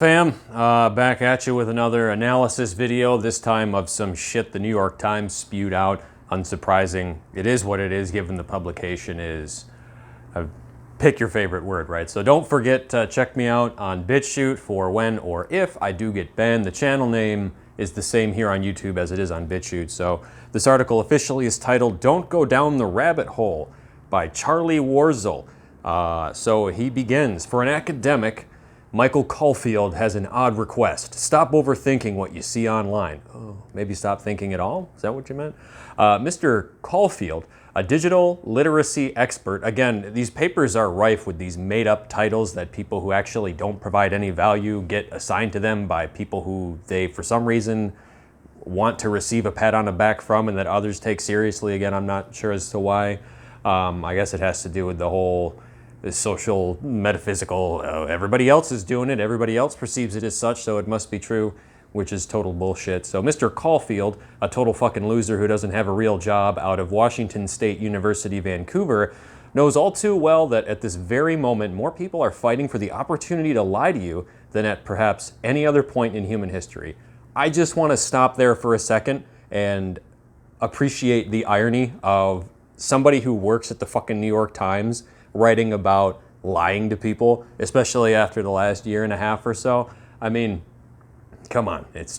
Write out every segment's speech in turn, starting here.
Fam, back at you with another analysis video, this time of some shit the New York Times spewed out. Unsurprising. It is what it is, given the publication is, pick your favorite word, right? So don't forget to check me out on BitChute for when or if I do get banned. The channel name is the same here on YouTube as it is on BitChute. So this article officially is titled, "Don't Go Down the Rabbit Hole" by Charlie Warzel. So he begins, "For an academic, Michael Caulfield has an odd request. Stop overthinking what you see online." Oh, maybe stop thinking at all? Is that what you meant? Mr. Caulfield, a digital literacy expert. Again, these papers are rife with these made-up titles that people who actually don't provide any value get assigned to them by people who they, for some reason, want to receive a pat on the back from and that others take seriously. Again, I'm not sure as to why. I guess it has to do with the whole social, metaphysical, everybody else is doing it, everybody else perceives it as such, so it must be true, which is total bullshit. So Mr. Caulfield, a total fucking loser who doesn't have a real job out of Washington State University, Vancouver, knows all too well that at this very moment, more people are fighting for the opportunity to lie to you than at perhaps any other point in human history. I just want to stop there for a second and appreciate the irony of somebody who works at the fucking New York Times writing about lying to people, especially after the last year and a half or so. I mean, come on. It's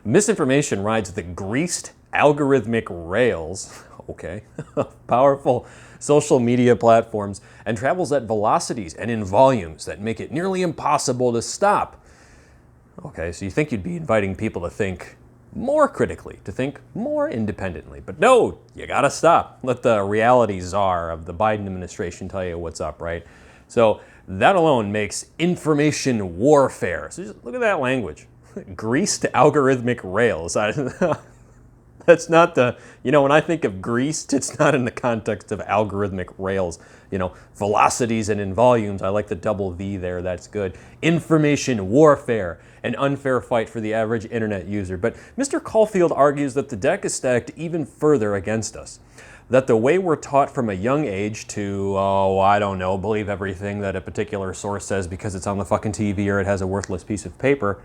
misinformation rides the greased algorithmic rails, okay, powerful social media platforms and travels at velocities and in volumes that make it nearly impossible to stop. Okay, so you think you'd be inviting people to think more critically, to think more independently. But no, you gotta stop. Let the reality czar of the Biden administration tell you what's up, right? So that alone makes information warfare. So just look at that language. Greased algorithmic rails. That's not the, when I think of greased, it's not in the context of algorithmic rails. Velocities and in volumes. I like the double V there, that's good. Information warfare, an unfair fight for the average internet user. But Mr. Caulfield argues that the deck is stacked even further against us. That the way we're taught from a young age to, believe everything that a particular source says because it's on the fucking TV or it has a worthless piece of paper,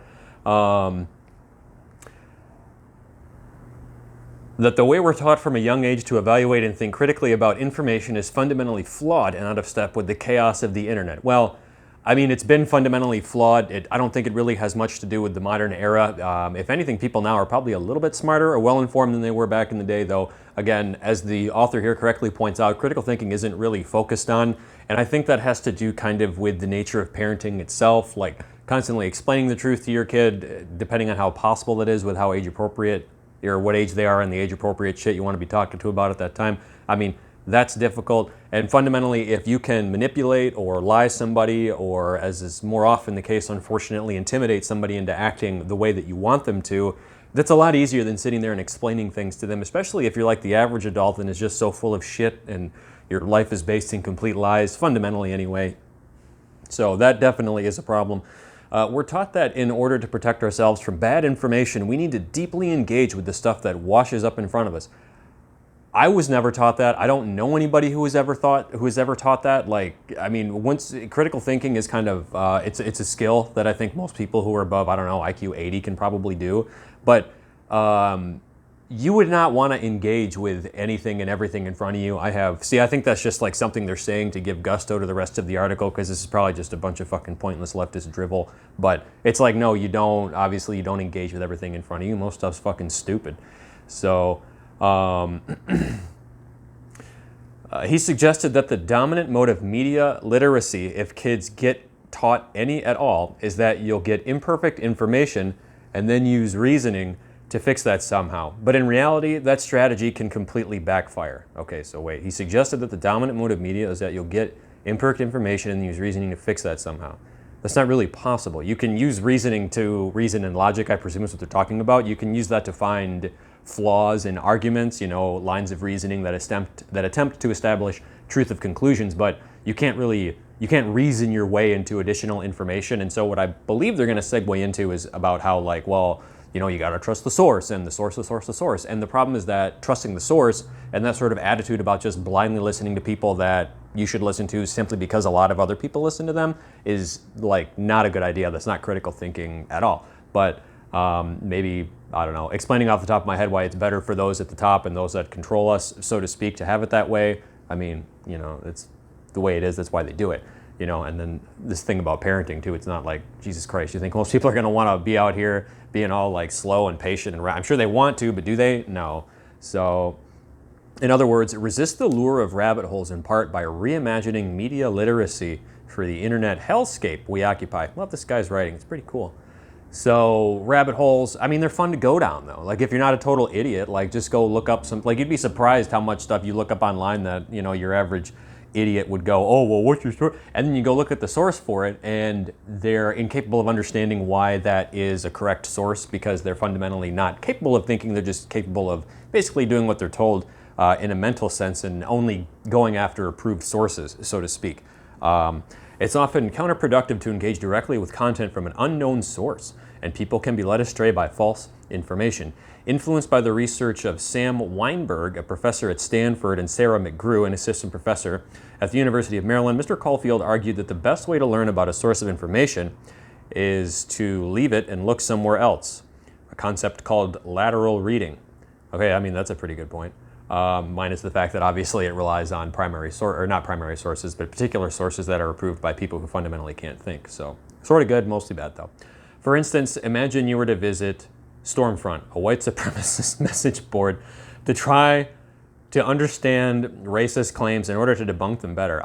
that the way we're taught from a young age to evaluate and think critically about information is fundamentally flawed and out of step with the chaos of the internet. Well, I mean, it's been fundamentally flawed. I don't think it really has much to do with the modern era. If anything, people now are probably a little bit smarter or well-informed than they were back in the day, though. Again, as the author here correctly points out, critical thinking isn't really focused on, and I think that has to do kind of with the nature of parenting itself, like constantly explaining the truth to your kid, depending on how possible that is with how age-appropriate or what age they are and the age-appropriate shit you want to be talking to about at that time. I mean, that's difficult. And fundamentally, if you can manipulate or lie somebody, or as is more often the case, unfortunately, intimidate somebody into acting the way that you want them to, that's a lot easier than sitting there and explaining things to them, especially if you're like the average adult and is just so full of shit and your life is based in complete lies, fundamentally anyway. So that definitely is a problem. We're taught that in order to protect ourselves from bad information, we need to deeply engage with the stuff that washes up in front of us. I was never taught that. I don't know anybody who has ever taught that. Like, I mean, once critical thinking is kind of, it's a skill that I think most people who are above, IQ 80 can probably do. But you would not want to engage with anything and everything in front of you. I think that's just like something they're saying to give gusto to the rest of the article, because this is probably just a bunch of fucking pointless leftist drivel. But it's like, no, you don't engage with everything in front of you. Most stuff's fucking stupid. So he suggested that the dominant mode of media literacy, if kids get taught any at all, is that you'll get imperfect information and then use reasoning to fix that somehow. But in reality, that strategy can completely backfire. Okay, so wait. He suggested that the dominant mode of media is that you'll get imperfect information and use reasoning to fix that somehow. That's not really possible. You can use reasoning to reason and logic, I presume is what they're talking about. You can use that to find flaws in arguments, lines of reasoning that attempt to establish truth of conclusions, but you can't reason your way into additional information. And so what I believe they're going to segue into is about how, like, well, you got to trust the source and the source. And the problem is that trusting the source and that sort of attitude about just blindly listening to people that you should listen to simply because a lot of other people listen to them is like not a good idea. That's not critical thinking at all. But maybe, I don't know, explaining off the top of my head why it's better for those at the top and those that control us, so to speak, to have it that way. I mean, you know, it's the way it is. That's why they do it. You know, and then this thing about parenting too, it's not like, Jesus Christ, you think most people are going to want to be out here being all like slow and patient and I'm sure they want to, but do they? No. So in other words, resist the lure of rabbit holes in part by reimagining media literacy for the internet hellscape we occupy. Love this guy's writing. It's pretty cool. So rabbit holes, I mean, they're fun to go down though. Like if you're not a total idiot, like just go look up some, like you'd be surprised how much stuff you look up online that, you know, your average idiot would go, oh, well, what's your source? And then you go look at the source for it and they're incapable of understanding why that is a correct source because they're fundamentally not capable of thinking. They're just capable of basically doing what they're told in a mental sense and only going after approved sources, so to speak. It's often counterproductive to engage directly with content from an unknown source, and people can be led astray by false information. Influenced by the research of Sam Weinberg, a professor at Stanford, and Sarah McGrew, an assistant professor at the University of Maryland, Mr. Caulfield argued that the best way to learn about a source of information is to leave it and look somewhere else, a concept called lateral reading. Okay, I mean, that's a pretty good point. Minus the fact that obviously it relies on not primary sources, but particular sources that are approved by people who fundamentally can't think. So sort of good, mostly bad though. For instance, imagine you were to visit Stormfront, a white supremacist message board, to try to understand racist claims in order to debunk them better.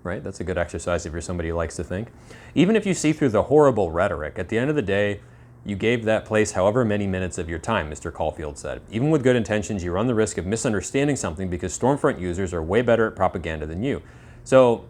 Right? That's a good exercise if you're somebody who likes to think. Even if you see through the horrible rhetoric, at the end of the day, you gave that place however many minutes of your time, Mr. Caulfield said. Even with good intentions, you run the risk of misunderstanding something because Stormfront users are way better at propaganda than you. So,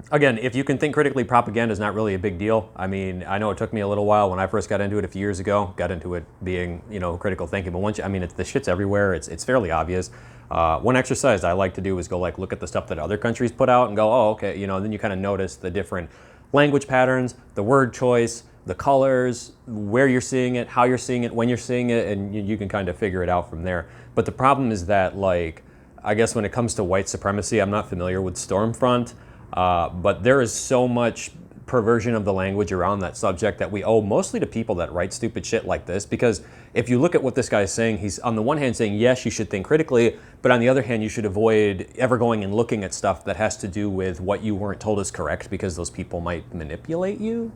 again, if you can think critically, propaganda is not really a big deal. I mean, I know it took me a little while when I first got into it a few years ago, got into it being, you know, critical thinking. But once you, I mean, the shit's everywhere. It's fairly obvious. One exercise I like to do is go like look at the stuff that other countries put out and go, oh, okay, you know, and then you kind of notice the different language patterns, the word choice, the colors, where you're seeing it, how you're seeing it, when you're seeing it, and you can kind of figure it out from there. But the problem is that, like, I guess when it comes to white supremacy, I'm not familiar with Stormfront, but there is so much perversion of the language around that subject that we owe mostly to people that write stupid shit like this. Because if you look at what this guy is saying, he's on the one hand saying, yes, you should think critically, but on the other hand, you should avoid ever going and looking at stuff that has to do with what you weren't told is correct because those people might manipulate you.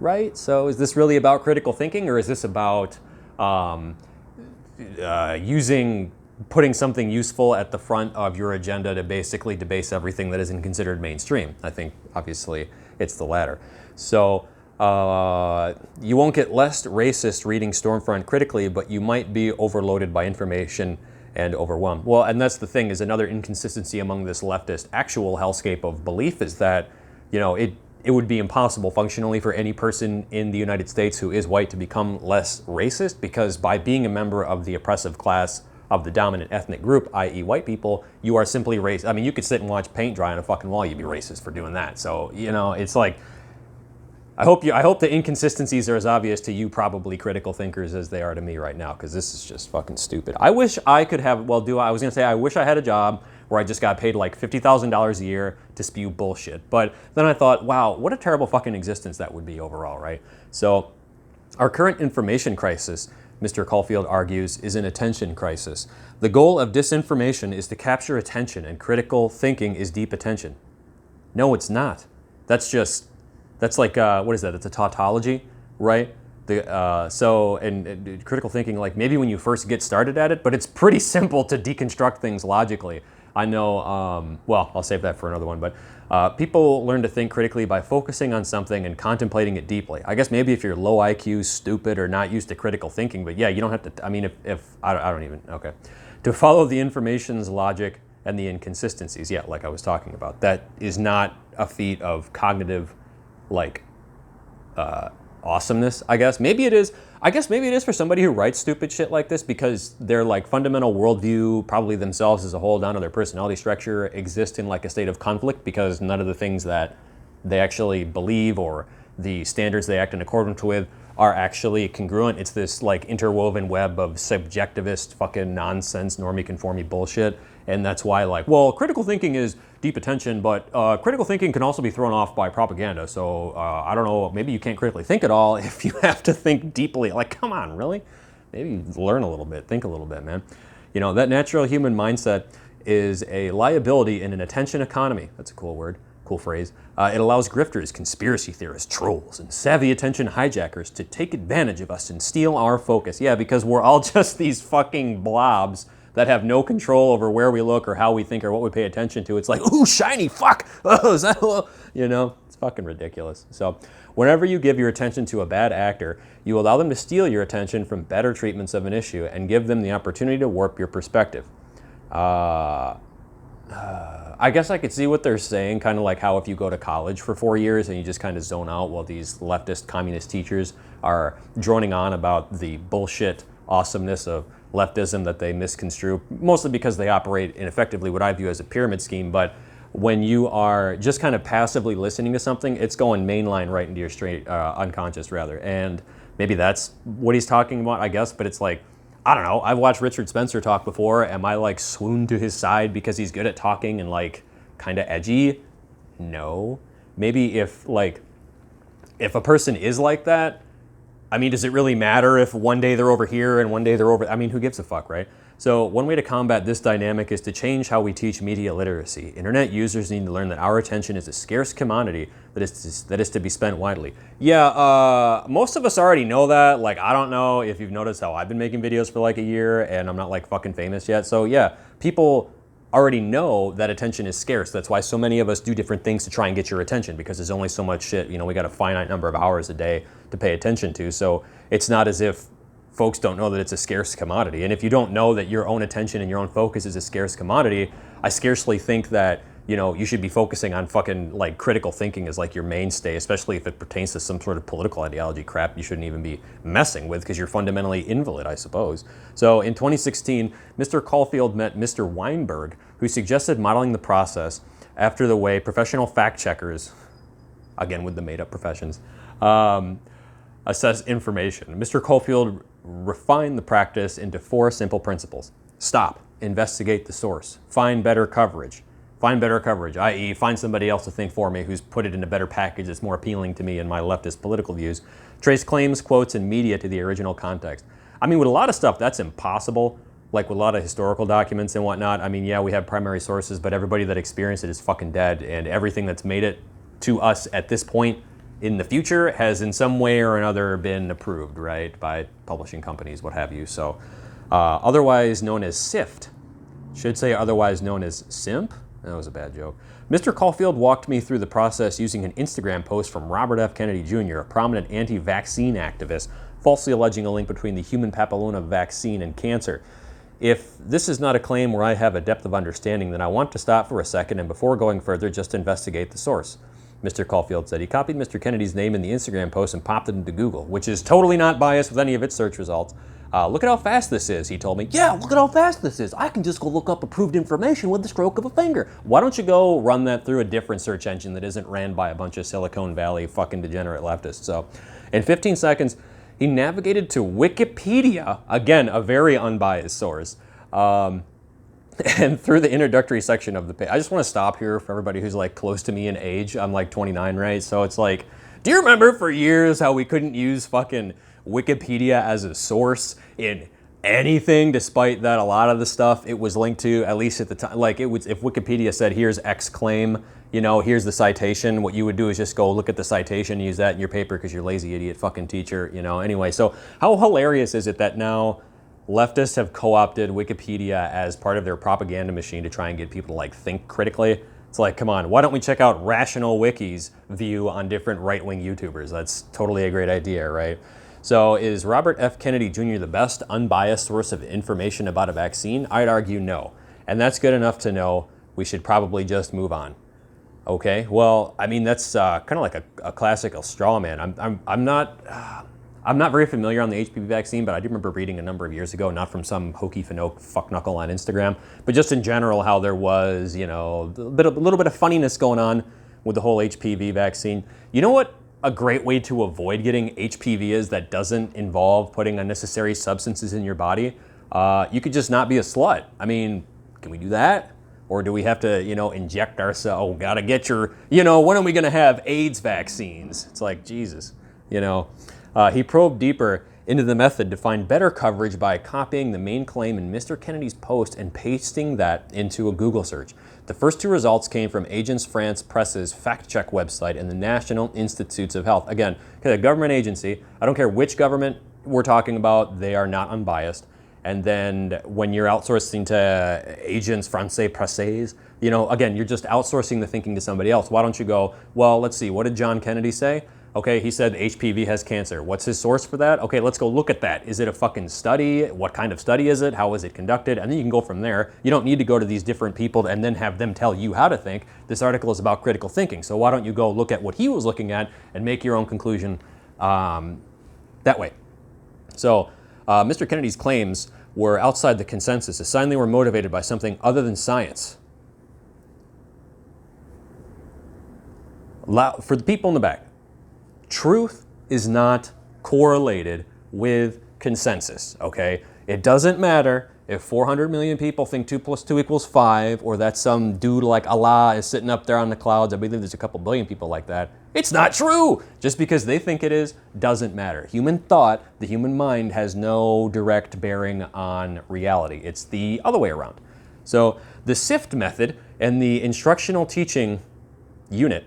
Right? So is this really about critical thinking, or is this about putting something useful at the front of your agenda to basically debase everything that isn't considered mainstream? I think obviously it's the latter. So you won't get less racist reading Stormfront critically, but you might be overloaded by information and overwhelmed. Well, and that's the thing, is another inconsistency among this leftist actual hellscape of belief is that, you know, it would be impossible functionally for any person in the United States who is white to become less racist, because by being a member of the oppressive class of the dominant ethnic group, i.e. white people, you are simply racist. I mean, you could sit and watch paint dry on a fucking wall, you'd be racist for doing that. So, you know, it's like, I hope the inconsistencies are as obvious to you probably critical thinkers as they are to me right now, because this is just fucking stupid. I wish I could have, I was gonna say, I wish I had a job where I just got paid like $50,000 a year to spew bullshit. But then I thought, wow, what a terrible fucking existence that would be overall, right? So our current information crisis, Mr. Caulfield argues, is an attention crisis. The goal of disinformation is to capture attention, and critical thinking is deep attention. No, it's not. That's like, what is that? It's a tautology, right? And critical thinking, like maybe when you first get started at it, but it's pretty simple to deconstruct things logically. I know, well, I'll save that for another one, but people learn to think critically by focusing on something and contemplating it deeply. I guess maybe if you're low IQ, stupid, or not used to critical thinking, but yeah, you don't have to, I mean, I don't even, okay. To follow the information's logic and the inconsistencies, yeah, like I was talking about. That is not a feat of cognitive, like, awesomeness, I guess. Maybe it is. I guess maybe it is for somebody who writes stupid shit like this, because their like fundamental worldview, probably themselves as a whole down to their personality structure, exist in like a state of conflict, because none of the things that they actually believe or the standards they act in accordance with are actually congruent. It's this like interwoven web of subjectivist fucking nonsense, normie conformie bullshit. And that's why, like, well, critical thinking is deep attention, but critical thinking can also be thrown off by propaganda. So I don't know, maybe you can't critically think at all if you have to think deeply. Like, come on, really? Maybe learn a little bit, think a little bit, man. You know, that natural human mindset is a liability in an attention economy. That's a cool word, cool phrase. It allows grifters, conspiracy theorists, trolls, and savvy attention hijackers to take advantage of us and steal our focus. Yeah, because we're all just these fucking blobs that have no control over where we look or how we think or what we pay attention to. It's like, ooh, shiny, fuck, oh, is that, you know, it's fucking ridiculous. So whenever you give your attention to a bad actor, you allow them to steal your attention from better treatments of an issue and give them the opportunity to warp your perspective. I guess I could see what they're saying, kind of like how if you go to college for 4 years and you just kind of zone out while these leftist communist teachers are droning on about the bullshit awesomeness of leftism that they misconstrue, mostly because they operate in effectively what I view as a pyramid scheme. But when you are just kind of passively listening to something, it's going mainline right into your straight unconscious rather. And maybe that's what he's talking about, I guess, but it's like, I don't know, I've watched Richard Spencer talk before. Am I like swooned to his side because he's good at talking and like kind of edgy? No. Maybe if a person is like that, I mean, does it really matter if one day they're over here and one day they're over? I mean, who gives a fuck, right? So one way to combat this dynamic is to change how we teach media literacy. Internet users need to learn that our attention is a scarce commodity that is to be spent widely. Yeah, most of us already know that. Like, I don't know if you've noticed how I've been making videos for like a year and I'm not like fucking famous yet. So yeah, people already know that attention is scarce. That's why so many of us do different things to try and get your attention, because there's only so much shit. You know, we got a finite number of hours a day to pay attention to. So it's not as if folks don't know that it's a scarce commodity. And if you don't know that your own attention and your own focus is a scarce commodity, I scarcely think that, you know, you should be focusing on fucking like critical thinking as like your mainstay, especially if it pertains to some sort of political ideology crap you shouldn't even be messing with because you're fundamentally invalid, I suppose. So in 2016, Mr. Caulfield met Mr. Weinberg, who suggested modeling the process after the way professional fact checkers, again with the made up professions, assess information. Mr. Caulfield refined the practice into 4 simple principles. Stop, investigate the source, find better coverage, i.e. find somebody else to think for me who's put it in a better package that's more appealing to me and my leftist political views. Trace claims, quotes, and media to the original context. I mean, with a lot of stuff, that's impossible. Like with a lot of historical documents and whatnot. I mean, yeah, we have primary sources, but everybody that experienced it is fucking dead. And everything that's made it to us at this point in the future has in some way or another been approved, right? By publishing companies, what have you. So otherwise known as SIFT. Should say otherwise known as SIMP. That was a bad joke. Mr. Caulfield walked me through the process using an Instagram post from Robert F. Kennedy Jr., a prominent anti-vaccine activist, falsely alleging a link between the human papilloma vaccine and cancer. If this is not a claim where I have a depth of understanding, then I want to stop for a second and before going further, just investigate the source. Mr. Caulfield said he copied Mr. Kennedy's name in the Instagram post and popped it into Google, which is totally not biased with any of its search results. Look at how fast this is, he told me. Yeah, look at how fast this is. I can just go look up approved information with the stroke of a finger. Why don't you go run that through a different search engine that isn't ran by a bunch of Silicon Valley fucking degenerate leftists? So in 15 seconds, he navigated to Wikipedia, again, a very unbiased source, and through the introductory section of the page. I just want to stop here for everybody who's like close to me in age. I'm like 29, right? So it's like, do you remember for years how we couldn't use fucking Wikipedia as a source in anything, despite that a lot of the stuff it was linked to, at least at the time, like it was, if Wikipedia said, here's X claim, you know, here's the citation, what you would do is just go look at the citation and use that in your paper because you're lazy idiot fucking teacher, you know. Anyway, so how hilarious is it that now leftists have co-opted Wikipedia as part of their propaganda machine to try and get people to like think critically? It's like, come on, why don't we check out Rational Wiki's view on different right-wing YouTubers? That's totally a great idea, right? So is Robert F. Kennedy Jr. the best unbiased source of information about a vaccine? I'd argue no. And that's good enough to know we should probably just move on. Okay, well, I mean, that's kind of like a classical straw man. I'm not very familiar on the HPV vaccine, but I do remember reading a number of years ago, not from some hokey fuckknuckle on Instagram, but just in general how there was, you know, a little bit of funniness going on with the whole HPV vaccine. You know what a great way to avoid getting HPV is that doesn't involve putting unnecessary substances in your body? You could just not be a slut. I mean, can we do that? Or do we have to, inject ourselves? Gotta get your, when are we gonna have AIDS vaccines? It's like, Jesus, He probed deeper into the method to find better coverage by copying the main claim in Mr. Kennedy's post and pasting that into a Google search. The first two results came from Agence France Presse's fact-check website and the National Institutes of Health. Again, a government agency, I don't care which government we're talking about, they are not unbiased. And then when you're outsourcing to Agence France Presse's, again, you're just outsourcing the thinking to somebody else. Why don't you go, well, let's see, what did John Kennedy say? Okay, he said HPV has cancer. What's his source for that? Okay, let's go look at that. Is it a fucking study? What kind of study is it? How is it conducted? And then you can go from there. You don't need to go to these different people and then have them tell you how to think. This article is about critical thinking. So why don't you go look at what he was looking at and make your own conclusion that way? So Mr. Kennedy's claims were outside the consensus, a sign they were motivated by something other than science. For the people in the back, truth is not correlated with consensus, okay? It doesn't matter if 400 million people think 2 + 2 = 5, or that some dude like Allah is sitting up there on the clouds. I believe there's a couple billion people like that. It's not true! Just because they think it is, doesn't matter. Human thought, the human mind, has no direct bearing on reality. It's the other way around. So the SIFT method and the instructional teaching unit,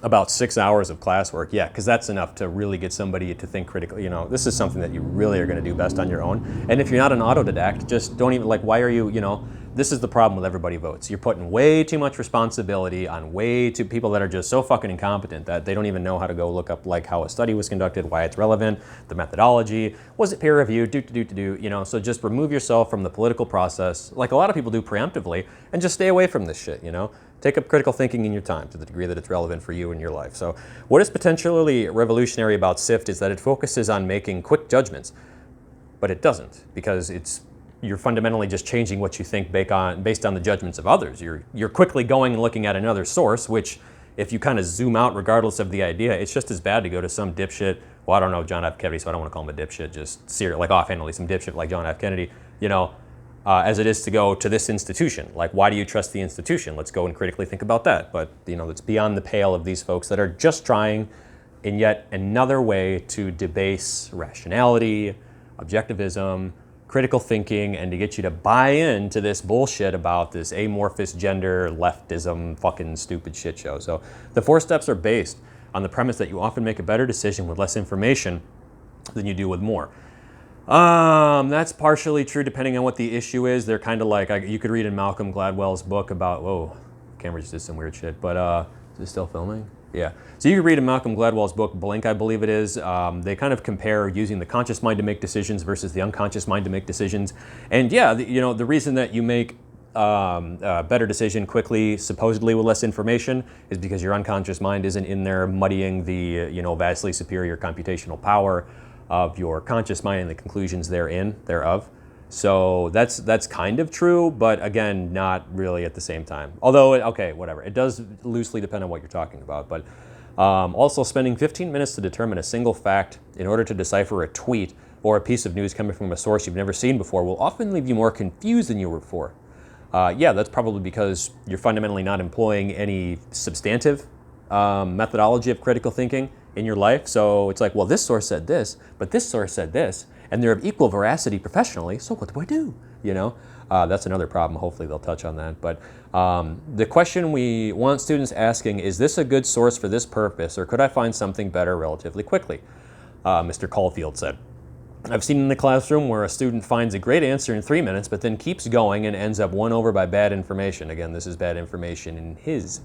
about 6 hours of classwork, yeah, because that's enough to really get somebody to think critically. This is something that you really are going to do best on your own. And if you're not an autodidact, just don't even, why are you, this is the problem with everybody votes. You're putting way too much responsibility on way too people that are just so fucking incompetent that they don't even know how to go look up how a study was conducted, why it's relevant, the methodology, was it peer reviewed, so just remove yourself from the political process, like a lot of people do preemptively, and just stay away from this shit, Take up critical thinking in your time to the degree that it's relevant for you in your life. So what is potentially revolutionary about SIFT is that it focuses on making quick judgments, but it doesn't, because you're fundamentally just changing what you think based on the judgments of others. You're quickly going and looking at another source, which if you kind of zoom out regardless of the idea, it's just as bad to go to some dipshit, well, I don't know John F. Kennedy, so I don't want to call him a dipshit, just offhandedly, some dipshit like John F. Kennedy, as it is to go to this institution. Why do you trust the institution? Let's go and critically think about that. But, it's beyond the pale of these folks that are just trying in yet another way to debase rationality, objectivism, critical thinking, and to get you to buy into this bullshit about this amorphous gender, leftism, fucking stupid shit show. So the 4 steps are based on the premise that you often make a better decision with less information than you do with more. That's partially true depending on what the issue is. They're kind of you could read in Malcolm Gladwell's book about, whoa, camera just did some weird shit, but is it still filming? Yeah. So you could read in Malcolm Gladwell's book, Blink, I believe it is. They kind of compare using the conscious mind to make decisions versus the unconscious mind to make decisions. And yeah, the reason that you make a better decision quickly, supposedly with less information, is because your unconscious mind isn't in there muddying the, vastly superior computational power of your conscious mind and the conclusions thereof. So that's kind of true, but again, not really at the same time. Although, okay, whatever. It does loosely depend on what you're talking about. But also spending 15 minutes to determine a single fact in order to decipher a tweet or a piece of news coming from a source you've never seen before will often leave you more confused than you were before. Yeah, that's probably because you're fundamentally not employing any substantive methodology of critical thinking in your life. So it's well, this source said this, but this source said this, and they're of equal veracity professionally, so what do I do? That's another problem. Hopefully they'll touch on that. But the question we want students asking is this a good source for this purpose, or could I find something better relatively quickly? Mr. Caulfield said. I've seen in the classroom where a student finds a great answer in 3 minutes, but then keeps going and ends up won over by bad information. Again, this is bad information in his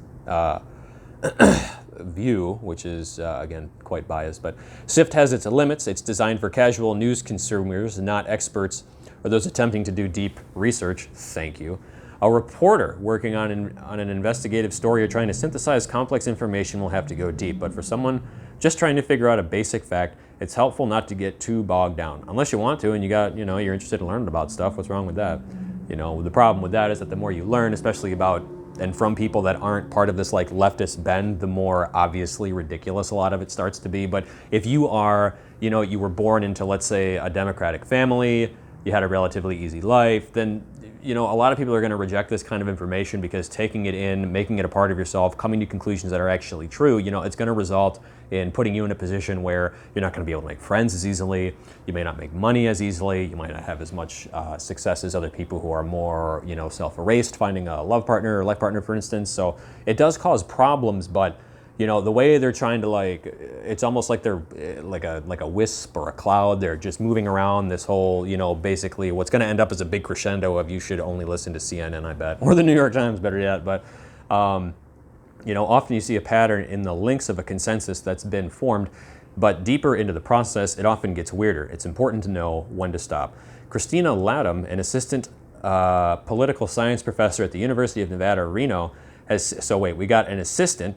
view, which is, again, quite biased. But SIFT has its limits. It's designed for casual news consumers, not experts or those attempting to do deep research. Thank you. A reporter working on an investigative story or trying to synthesize complex information will have to go deep. But for someone just trying to figure out a basic fact, it's helpful not to get too bogged down. Unless you want to and you're interested in learning about stuff. What's wrong with that? The problem with that is that the more you learn, especially about and from people that aren't part of this leftist bend, the more obviously ridiculous a lot of it starts to be. But if you are, you were born into, let's say, a Democratic family, you had a relatively easy life, then you know, a lot of people are going to reject this kind of information because taking it in, making it a part of yourself, coming to conclusions that are actually true, you know, it's going to result in putting you in a position where you're not going to be able to make friends as easily. You may not make money as easily. You might not have as much success as other people who are more, you know, self-erased, finding a love partner or life partner, for instance. So it does cause problems, but you know, the way they're trying to, like, it's almost like they're like a wisp or a cloud. They're just moving around this whole, you know, basically what's going to end up as a big crescendo of you should only listen to CNN, I bet, or the New York Times, better yet. But, you know, often you see a pattern in the links of a consensus that's been formed, but deeper into the process, it often gets weirder. It's important to know when to stop. Christina Latham, an assistant political science professor at the University of Nevada, Reno, so wait, we got an assistant,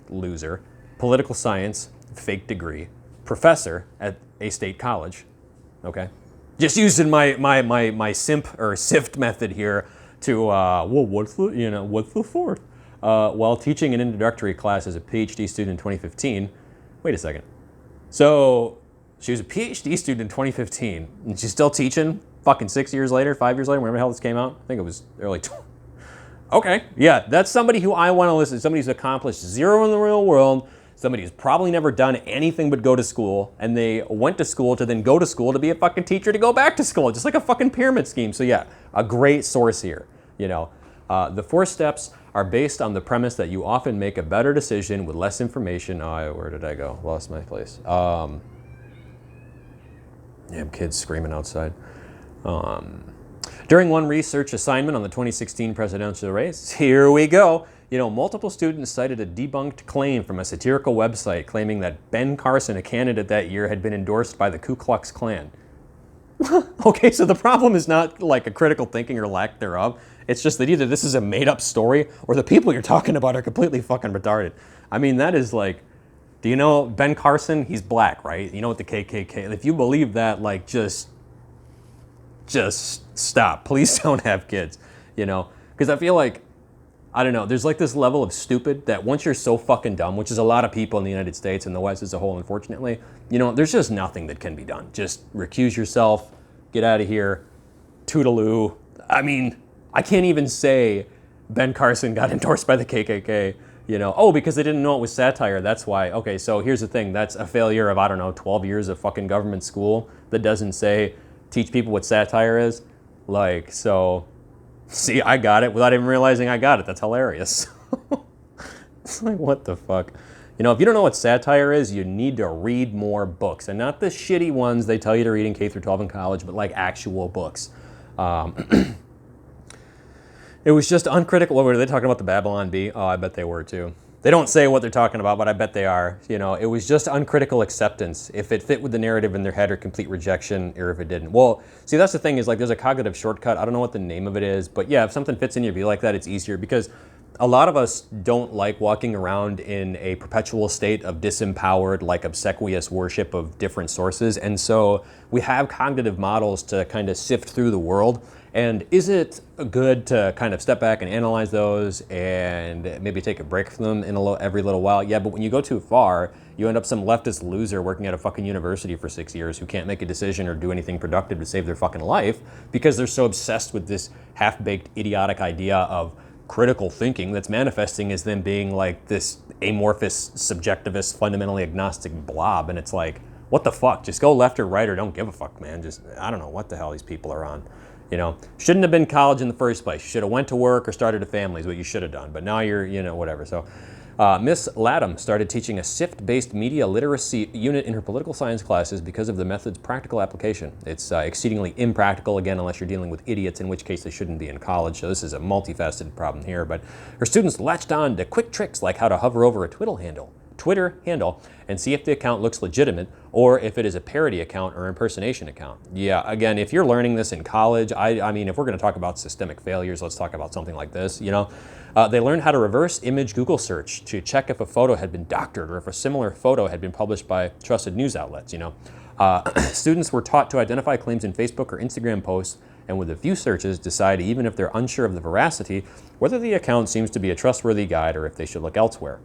loser, political science, fake degree, professor at a state college, okay? Just using my simp or sift method here to, well, what's the fourth? While teaching an introductory class as a PhD student in 2015, wait a second. So she was a PhD student in 2015, and she's still teaching fucking 6 years later, 5 years later, whenever the hell this came out. I think it was early Okay, yeah, that's somebody who I want to listen to. Somebody who's accomplished zero in the real world, somebody who's probably never done anything but go to school, and they went to school to then go to school to be a fucking teacher to go back to school, just like a fucking pyramid scheme. So yeah, a great source here, you know. The 4 steps are based on the premise that you often make a better decision with less information. Oh, where did I go? Lost my place. Yeah, kids screaming outside. During one research assignment on the 2016 presidential race, here we go, you know, multiple students cited a debunked claim from a satirical website claiming that Ben Carson, a candidate that year, had been endorsed by the Ku Klux Klan. Okay, so the problem is not like a critical thinking or lack thereof. It's just that either this is a made-up story or the people you're talking about are completely fucking retarded. I mean, that is like, do you know Ben Carson? He's black, right? You know what the KKK, if you believe that, like, just stop. Please don't have kids, you know? Because I feel like, I don't know, there's like this level of stupid that once you're so fucking dumb, which is a lot of people in the United States and the West as a whole, unfortunately, you know, there's just nothing that can be done. Just recuse yourself, get out of here, toodaloo. I mean, I can't even say Ben Carson got endorsed by the KKK, you know, oh, because they didn't know it was satire, that's why. Okay, so here's the thing, that's a failure of, I don't know, 12 years of fucking government school that doesn't say, teach people what satire is. Like, so, see, I got it without even realizing I got it. That's hilarious. It's like, what the fuck? You know, if you don't know what satire is, you need to read more books. And not the shitty ones they tell you to read in K through 12 in college, but like actual books. It was just uncritical. What were they talking about, the Babylon Bee? Oh, I bet they were too. They don't say what they're talking about, but I bet they are. You know, it was just uncritical acceptance. If it fit with the narrative in their head, or complete rejection, or if it didn't. Well, see, that's the thing, is like there's a cognitive shortcut. I don't know what the name of it is, but yeah, if something fits in your view like that, it's easier, because a lot of us don't like walking around in a perpetual state of disempowered, like obsequious worship of different sources. And so we have cognitive models to kind of sift through the world. And is it good to kind of step back and analyze those and maybe take a break from them in every little while? Yeah, but when you go too far, you end up some leftist loser working at a fucking university for 6 years who can't make a decision or do anything productive to save their fucking life because they're so obsessed with this half-baked, idiotic idea of critical thinking that's manifesting as them being like this amorphous, subjectivist, fundamentally agnostic blob. And it's like, what the fuck? Just go left or right or don't give a fuck, man. Just, I don't know what the hell these people are on. You know, shouldn't have been college in the first place. You should have went to work or started a family is what you should have done. But now you're, you know, whatever. So Miss Latham started teaching a SIFT-based media literacy unit in her political science classes because of the method's practical application. It's exceedingly impractical, again, unless you're dealing with idiots, in which case they shouldn't be in college. So this is a multifaceted problem here. But her students latched on to quick tricks like how to hover over a Twitter handle and see if the account looks legitimate or if it is a parody account or impersonation account. Yeah, again, if you're learning this in college, I mean, if we're going to talk about systemic failures, let's talk about something like this, you know. They learned how to reverse image Google search to check if a photo had been doctored or if a similar photo had been published by trusted news outlets, you know. Students were taught to identify claims in Facebook or Instagram posts and with a few searches decide, even if they're unsure of the veracity, whether the account seems to be a trustworthy guide or if they should look elsewhere.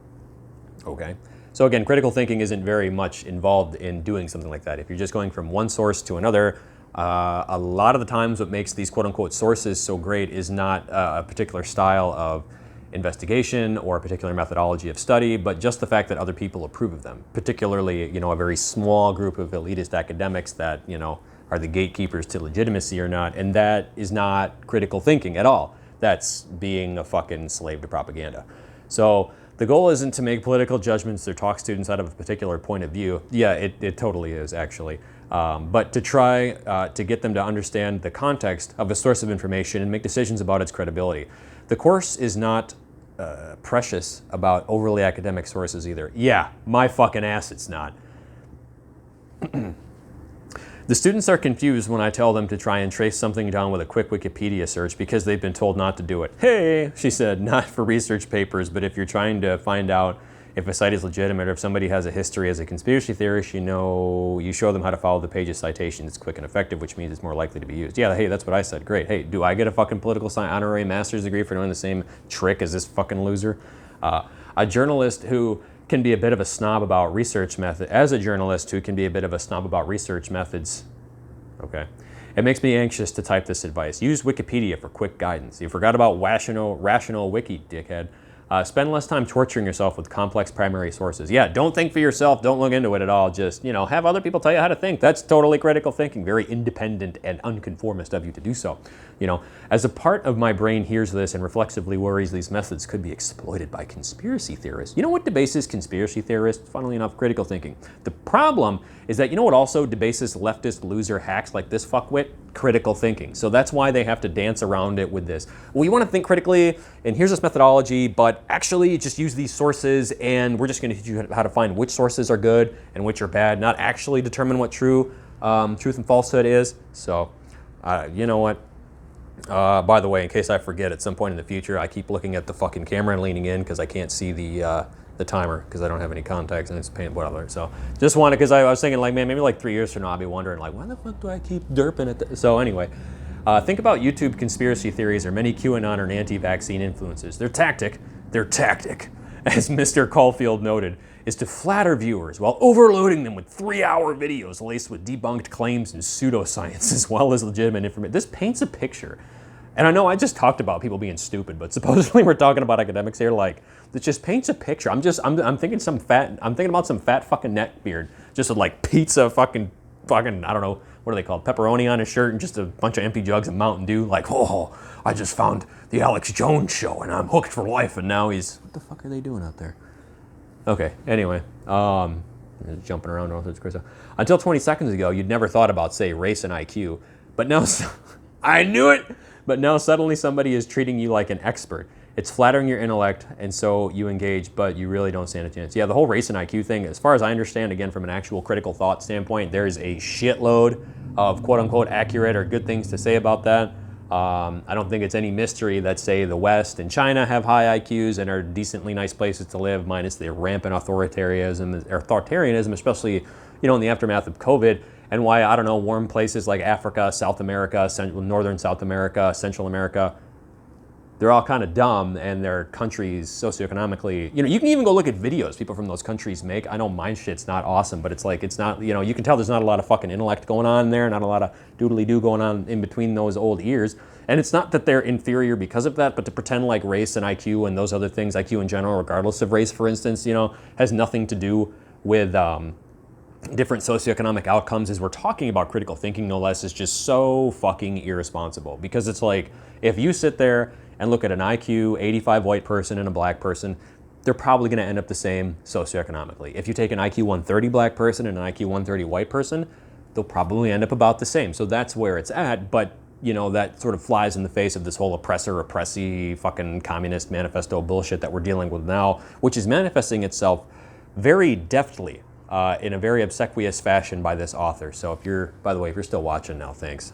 Okay, so again, critical thinking isn't very much involved in doing something like that. If you're just going from one source to another, A lot of the times what makes these quote-unquote sources so great is not a particular style of investigation or a particular methodology of study, but just the fact that other people approve of them, particularly, a very small group of elitist academics that, are the gatekeepers to legitimacy or not, and that is not critical thinking at all. That's being a fucking slave to propaganda. So the goal isn't to make political judgments or talk students out of a particular point of view. Yeah, it totally is, actually. But to try to get them to understand the context of a source of information and make decisions about its credibility. The course is not precious about overly academic sources either. Yeah, my fucking ass it's not. The students are confused when I tell them to try and trace something down with a quick Wikipedia search because they've been told not to do it. Hey, she said, not for research papers, but if you're trying to find out if a site is legitimate or if somebody has a history as a conspiracy theorist, you show them how to follow the page's citation. It's quick and effective, which means it's more likely to be used. Yeah, hey, that's what I said. Great. Hey, do I get a fucking political science honorary master's degree for doing the same trick as this fucking loser? A journalist who can be a bit of a snob about research methods, okay? It makes me anxious to type this advice. Use Wikipedia for quick guidance. You forgot about rational wiki, dickhead. Spend less time torturing yourself with complex primary sources. Yeah, don't think for yourself. Don't look into it at all. Just, have other people tell you how to think. That's totally critical thinking. Very independent and unconformist of you to do so. As a part of my brain hears this and reflexively worries these methods could be exploited by conspiracy theorists. You know what debases conspiracy theorists? Funnily enough, critical thinking. The problem is that what also debases leftist loser hacks like this fuckwit? Critical thinking. So that's why they have to dance around it with this. Well, you want to think critically, and here's this methodology, but actually just use these sources, and we're just going to teach you how to find which sources are good and which are bad, not actually determine what truth and falsehood is. So, you know what? By the way, in case I forget at some point in the future, I keep looking at the fucking camera and leaning in because I can't see the timer because I don't have any contacts and it's pain whatever. So just wanted, because I was thinking like, man, maybe like 3 years from now I'll be wondering like, why the fuck do I keep derping at this? So anyway, think about YouTube conspiracy theories or many QAnon or anti-vaccine influences. Their tactic, as Mr. Caulfield noted, is to flatter viewers while overloading them with 3-hour videos laced with debunked claims and pseudoscience as well as legitimate information. This paints a picture. And I know I just talked about people being stupid, but supposedly we're talking about academics here. Like, it just paints a picture. I'm thinking about some fat fucking neckbeard, just with like pizza fucking I don't know, what are they called? Pepperoni on his shirt and just a bunch of empty jugs of Mountain Dew. Like, oh, I just found the Alex Jones show and I'm hooked for life. And now what the fuck are they doing out there? Okay, anyway, jumping around all sorts of crazy stuff. Until 20 seconds ago, you'd never thought about, say, race and IQ. But now, I knew it! But now suddenly somebody is treating you like an expert. It's flattering your intellect, and so you engage, but you really don't stand a chance. Yeah, the whole race and IQ thing, as far as I understand, again, from an actual critical thought standpoint, there's a shitload of quote-unquote accurate or good things to say about that. I don't think it's any mystery that, say, the West and China have high IQs and are decently nice places to live, minus the rampant authoritarianism, especially, in the aftermath of COVID, and why, I don't know, warm places like Africa, South America, Northern South America, Central America, they're all kind of dumb, and their countries socioeconomically, you can even go look at videos people from those countries make. I know my shit's not awesome, but it's not, you can tell there's not a lot of fucking intellect going on there, not a lot of doodly-doo going on in between those old ears. And it's not that they're inferior because of that, but to pretend like race and IQ and those other things, IQ in general, regardless of race, for instance, has nothing to do with different socioeconomic outcomes, as we're talking about critical thinking, no less, is just so fucking irresponsible. Because it's like, if you sit there and look at an IQ 85 white person and a black person, they're probably going to end up the same socioeconomically. If you take an IQ 130 black person and an IQ 130 white person, they'll probably end up about the same. So that's where it's at, but that sort of flies in the face of this whole oppressee fucking communist manifesto bullshit that we're dealing with now, which is manifesting itself very deftly in a very obsequious fashion by this author. So if you're still watching now, thanks.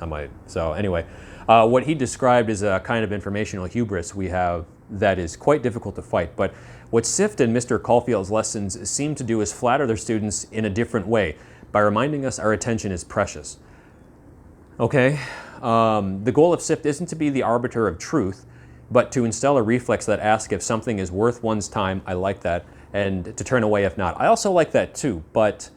So anyway, what he described is a kind of informational hubris we have that is quite difficult to fight. But what SIFT and Mr. Caulfield's lessons seem to do is flatter their students in a different way by reminding us our attention is precious. Okay, the goal of SIFT isn't to be the arbiter of truth, but to instill a reflex that asks if something is worth one's time. I like that. And to turn away if not. I also like that too, but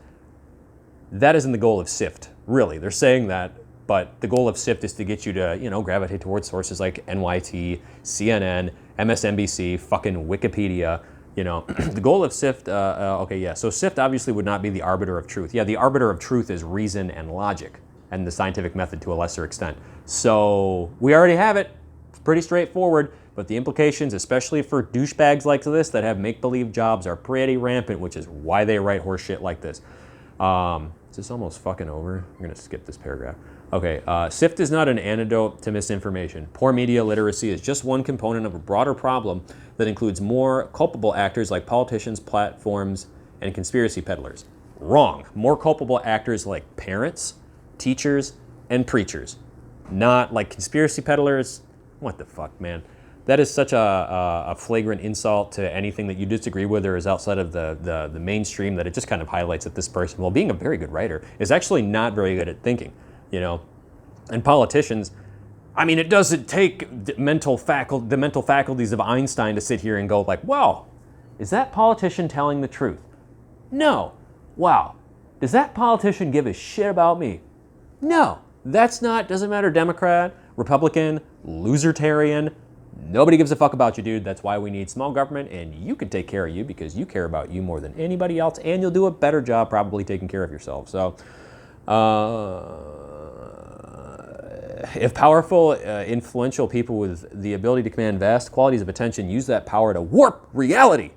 that isn't the goal of SIFT, really. They're saying that but the goal of SIFT is to get you to, you know, gravitate towards sources like NYT, CNN, MSNBC, fucking Wikipedia. You know, the goal of SIFT, so SIFT obviously would not be the arbiter of truth. Yeah, the arbiter of truth is reason and logic and the scientific method to a lesser extent. So we already have it. It's pretty straightforward, but the implications, especially for douchebags like this that have make-believe jobs, are pretty rampant, which is why they write horse shit like this. Is this almost fucking over? I'm gonna skip this paragraph. Okay, SIFT is not an antidote to misinformation. Poor media literacy is just one component of a broader problem that includes more culpable actors like politicians, platforms, and conspiracy peddlers. Wrong. More culpable actors like parents, teachers, and preachers. Not like conspiracy peddlers. What the fuck, man? That is such a flagrant insult to anything that you disagree with or is outside of the mainstream that it just kind of highlights that this person, while being a very good writer, is actually not very good at thinking, you know? And politicians, I mean, it doesn't take the mental faculties of Einstein to sit here and go like, wow, is that politician telling the truth? No. Wow. Does that politician give a shit about me? No. Doesn't matter Democrat, Republican, losertarian. Nobody gives a fuck about you, dude. That's why we need small government, and you can take care of you because you care about you more than anybody else, and you'll do a better job probably taking care of yourself. So, if powerful, influential people with the ability to command vast quantities of attention use that power to warp reality.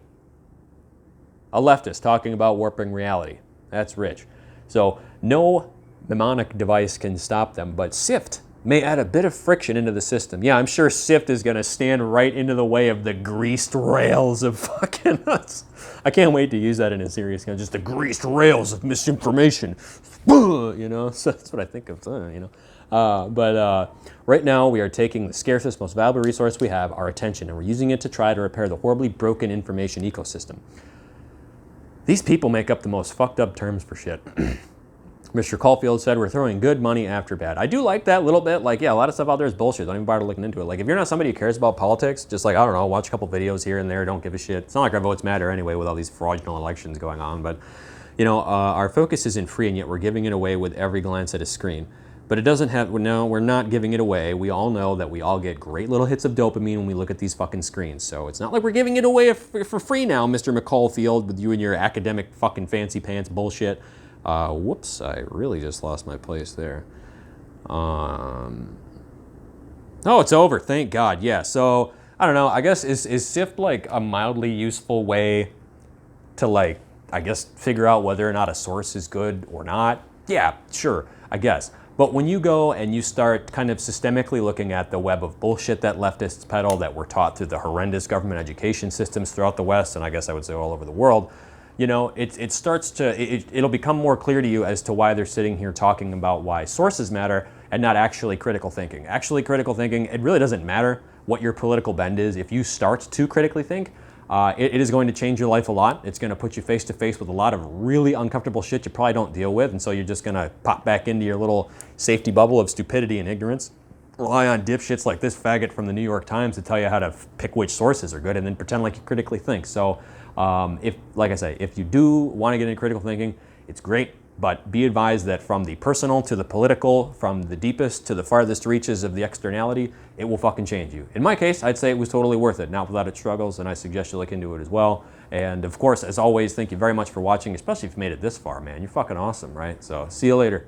A leftist talking about warping reality. That's rich. So, no mnemonic device can stop them, but SIFT may add a bit of friction into the system. Yeah, I'm sure SIFT is going to stand right into the way of the greased rails of fucking us. I can't wait to use that in a serious kind, just the greased rails of misinformation. You know, so that's what I think of, you know. But right now we are taking the scarcest, most valuable resource we have, our attention, and we're using it to try to repair the horribly broken information ecosystem. These people make up the most fucked up terms for shit. Mr. Caulfield said, we're throwing good money after bad. I do like that a little bit. Like, yeah, a lot of stuff out there is bullshit. Don't even bother looking into it. Like, if you're not somebody who cares about politics, just like, I don't know, watch a couple videos here and there, don't give a shit. It's not like our votes matter anyway with all these fraudulent elections going on. But, you know, our focus isn't free, and yet we're giving it away with every glance at a screen. But it doesn't have, no, we're not giving it away. We all know that we all get great little hits of dopamine when we look at these fucking screens. So it's not like we're giving it away for free now, Mr. McCaulfield, with you and your academic fucking fancy pants bullshit. Whoops, I really just lost my place there. Oh, it's over, thank God. Yeah, so, I don't know, I guess, is SIFT like a mildly useful way to like, I guess, figure out whether or not a source is good or not? Yeah, sure, I guess. But when you go and you start kind of systemically looking at the web of bullshit that leftists peddle, that we're taught through the horrendous government education systems throughout the West, and I guess I would say all over the world, you know, it'll become more clear to you as to why they're sitting here talking about why sources matter and not actually critical thinking. Actually, critical thinking, it really doesn't matter what your political bend is. If you start to critically think, it is going to change your life a lot. It's going to put you face to face with a lot of really uncomfortable shit you probably don't deal with, and so you're just going to pop back into your little safety bubble of stupidity and ignorance. Rely on dipshits like this faggot from the New York Times to tell you how to pick which sources are good, and then pretend like you critically think. So, like I say, if you do want to get into critical thinking, it's great, but be advised that from the personal to the political, from the deepest to the farthest reaches of the externality, it will fucking change you. In my case, I'd say it was totally worth it, not without its struggles, and I suggest you look into it as well. And of course, as always, thank you very much for watching, especially if you made it this far, man. You're fucking awesome, right? So, see you later.